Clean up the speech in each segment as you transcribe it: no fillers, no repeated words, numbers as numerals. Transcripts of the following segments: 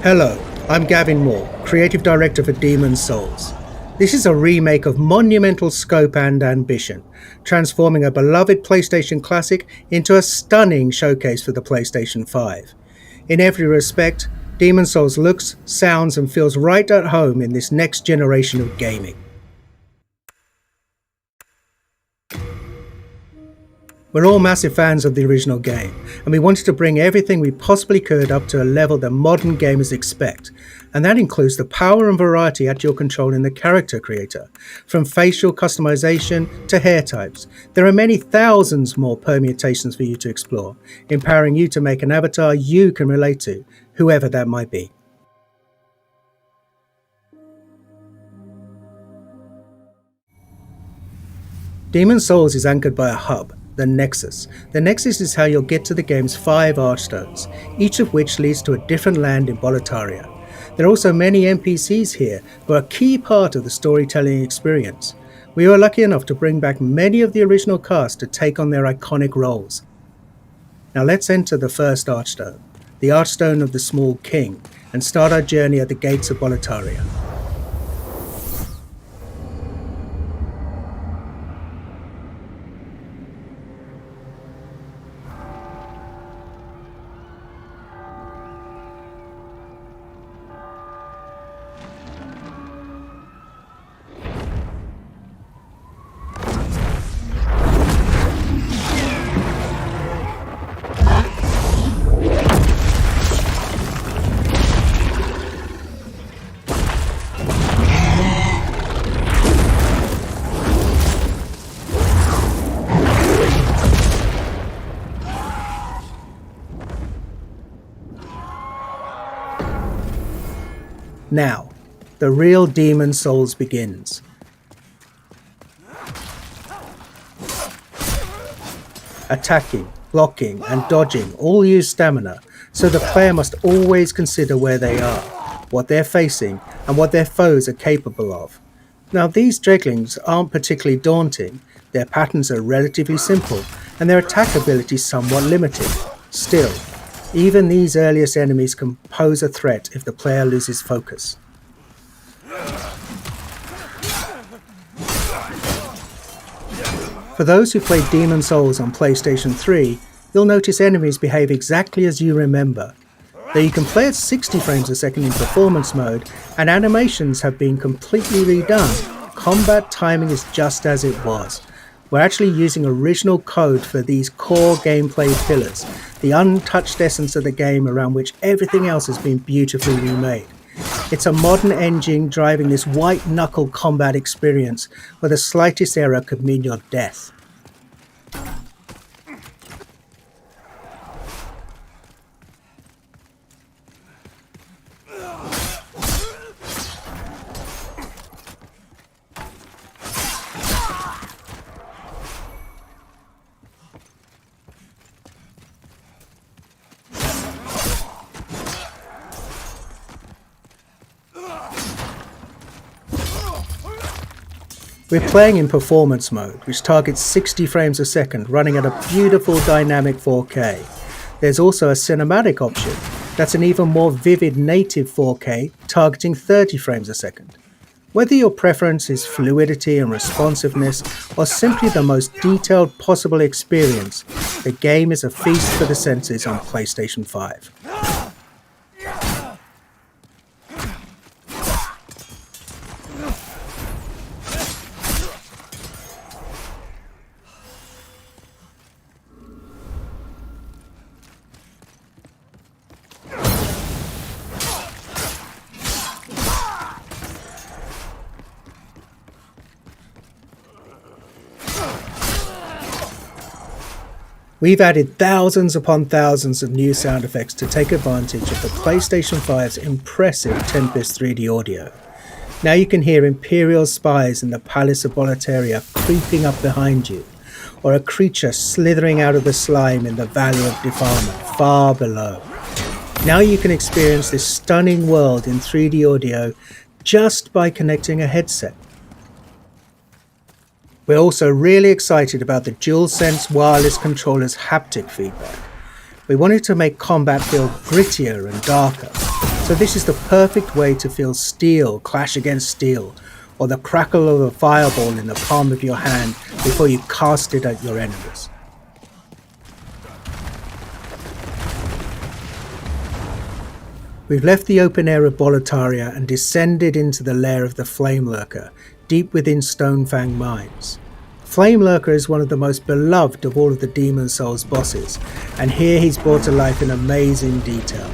Hello, I'm Gavin Moore, Creative Director for sSouls. This is a remake of monumental scope and ambition, transforming a beloved PlayStation classic into a stunning showcase for the PlayStation 5. In every respect, sSouls looks, sounds and feels right at home in this next generation of gaming. We're all massive fans of the original game, and we wanted to bring everything we possibly could up to a level that modern gamers expect, and that includes the power and variety at your control in the character creator. From facial customization to hair types, there are many thousands more permutations for you to explore, empowering you to make an avatar you can relate to, whoever that might be. sSouls is anchored by a hub, the Nexus. The Nexus is how you'll get to the game's 5 archstones, each of which leads to a different land in Boletaria. There are also many NPCs here who are a key part of the storytelling experience. We were lucky enough to bring back many of the original cast to take on their iconic roles. Now let's enter the first archstone, the Archstone of the Small King, and start our journey at the gates of Boletaria. Now, the real sSouls begins. Attacking, blocking and dodging all use stamina, so the player must always consider where they are, what they're facing and what their foes are capable of. Now these dreglings aren't particularly daunting, their patterns are relatively simple and their attack ability somewhat limited. Still, even these earliest enemies can pose a threat if the player loses focus. For those who played sSouls on PlayStation 3, you'll notice enemies behave exactly as you remember. Though you can play at 60 frames a second in performance mode, and animations have been completely redone, combat timing is just as it was. We're actually using original code for these core gameplay pillars, the untouched essence of the game around which everything else has been beautifully remade. It's a modern engine driving this white-knuckle combat experience where the slightest error could mean your death. We're playing in performance mode, which targets 60 frames a second, running at a beautiful dynamic 4K. There's also a cinematic option that's an even more vivid native 4K, targeting 30 frames a second. Whether your preference is fluidity and responsiveness, or simply the most detailed possible experience, the game is a feast for the senses on PlayStation 5. We've added thousands upon thousands of new sound effects to take advantage of the PlayStation 5's impressive 10-bit 3D audio. Now you can hear Imperial spies in the Palace of Boletaria creeping up behind you, or a creature slithering out of the slime in the Valley of Defilement far below. Now you can experience this stunning world in 3D audio just by connecting a headset. We're also really excited about the DualSense wireless controller's haptic feedback. We wanted to make combat feel grittier and darker. So this is the perfect way to feel steel clash against steel, or the crackle of a fireball in the palm of your hand before you cast it at your enemies. We've left the open air of Boletaria and descended into the lair of the Flame Lurker, deep within Stonefang Mines. Flame Lurker is one of the most beloved of all of the Demon Souls bosses, and here he's brought to life in amazing detail.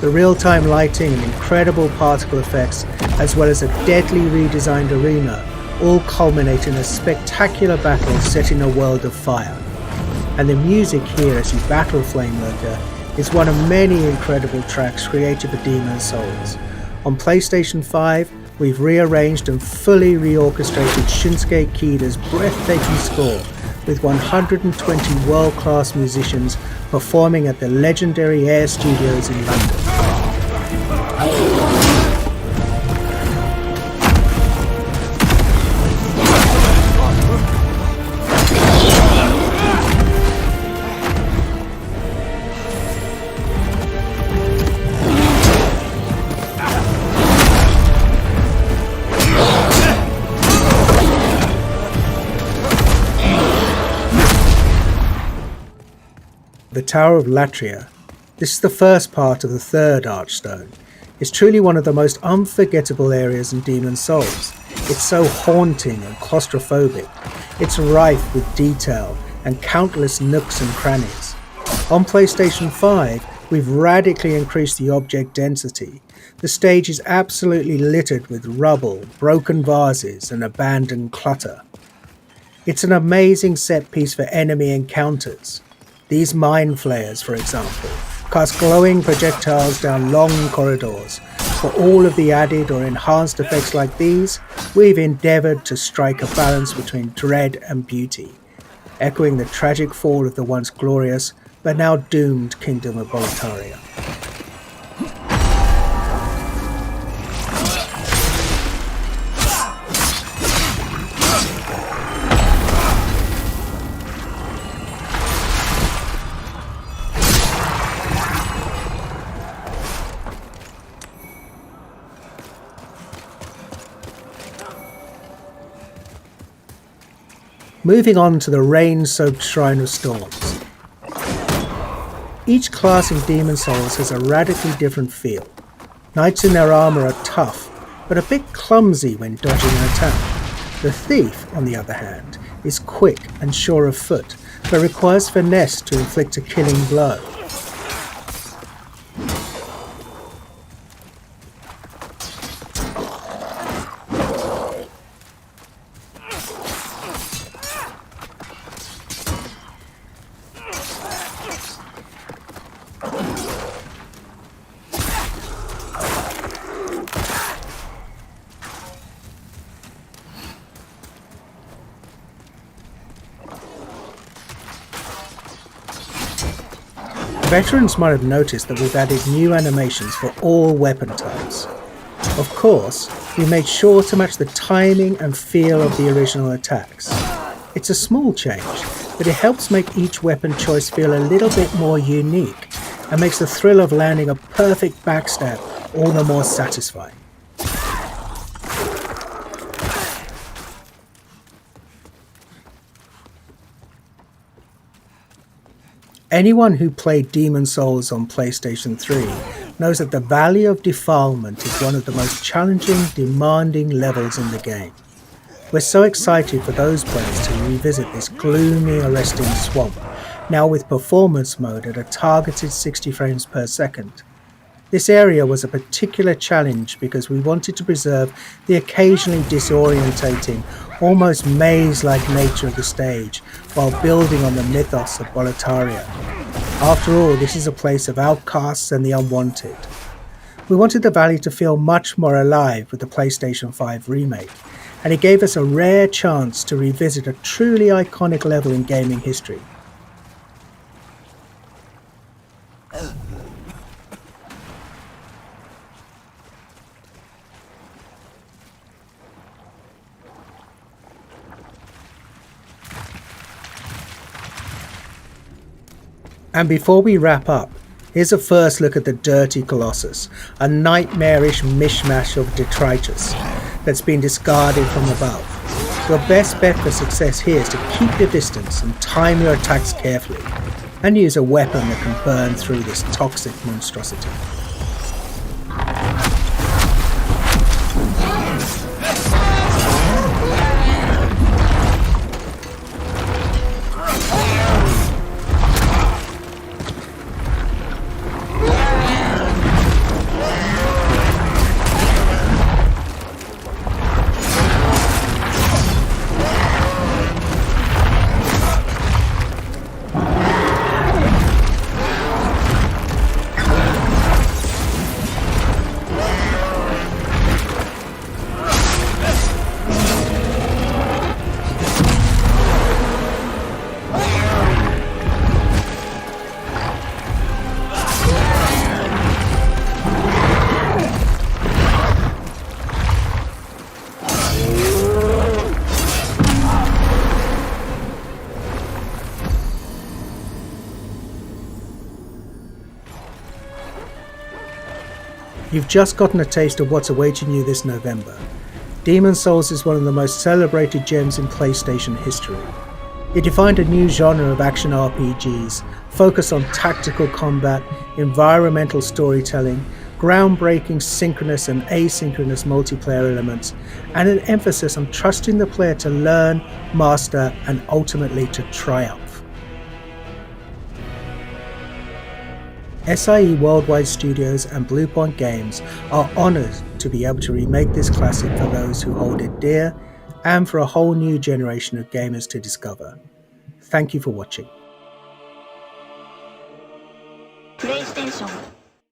The real-time lighting and incredible particle effects, as well as a deadly redesigned arena, all culminate in a spectacular battle set in a world of fire. And the music here as you battle Flame Lurker is one of many incredible tracks created for Demon Souls. On PlayStation 5, we've rearranged and fully reorchestrated Shinsuke Kida's breathtaking score with 120 world-class musicians performing at the legendary Air Studios in London. The Tower of Latria. This is the first part of the third Archstone. It's truly one of the most unforgettable areas in Demon Souls. It's so haunting and claustrophobic. It's rife with detail and countless nooks and crannies. On PlayStation 5, we've radically increased the object density. The stage is absolutely littered with rubble, broken vases, and abandoned clutter. It's an amazing set piece for enemy encounters. These mind flayers, for example, cast glowing projectiles down long corridors. For all of the added or enhanced effects like these, we've endeavoured to strike a balance between dread and beauty, echoing the tragic fall of the once glorious but now doomed Kingdom of Boletaria. Moving on to the rain-soaked Shrine of Storms. Each class in Demon Souls has a radically different feel. Knights in their armour are tough, but a bit clumsy when dodging an attack. The Thief, on the other hand, is quick and sure of foot, but requires finesse to inflict a killing blow. Veterans might have noticed that we've added new animations for all weapon types. Of course, we made sure to match the timing and feel of the original attacks. It's a small change, but it helps make each weapon choice feel a little bit more unique and makes the thrill of landing a perfect backstab all the more satisfying. Anyone who played Demon Souls on PlayStation 3 knows that the Valley of Defilement is one of the most challenging, demanding levels in the game. We're so excited for those players to revisit this gloomy, arresting swamp, now with performance mode at a targeted 60 frames per second. This area was a particular challenge because we wanted to preserve the occasionally disorientating, almost maze-like nature of the stage while building on the mythos of Boletaria. After all, this is a place of outcasts and the unwanted. We wanted the valley to feel much more alive with the PlayStation 5 remake, and it gave us a rare chance to revisit a truly iconic level in gaming history. And before we wrap up, Here's a first look at the dirty Colossus, a nightmarish mishmash of detritus that's been discarded from above. Your best bet for success here is to keep your distance and time your attacks carefully, and use a weapon that can burn through this toxic monstrosity. You've just gotten a taste of what's awaiting you this November. Demon's Souls is one of the most celebrated gems in PlayStation history. It defined a new genre of action RPGs, focused on tactical combat, environmental storytelling, groundbreaking synchronous and asynchronous multiplayer elements, and an emphasis on trusting the player to learn, master, and ultimately to triumph. SIE Worldwide Studios and Bluepoint Games are honoured to be able to remake this classic for those who hold it dear and for a whole new generation of gamers to discover. Thank you for watching. PlayStation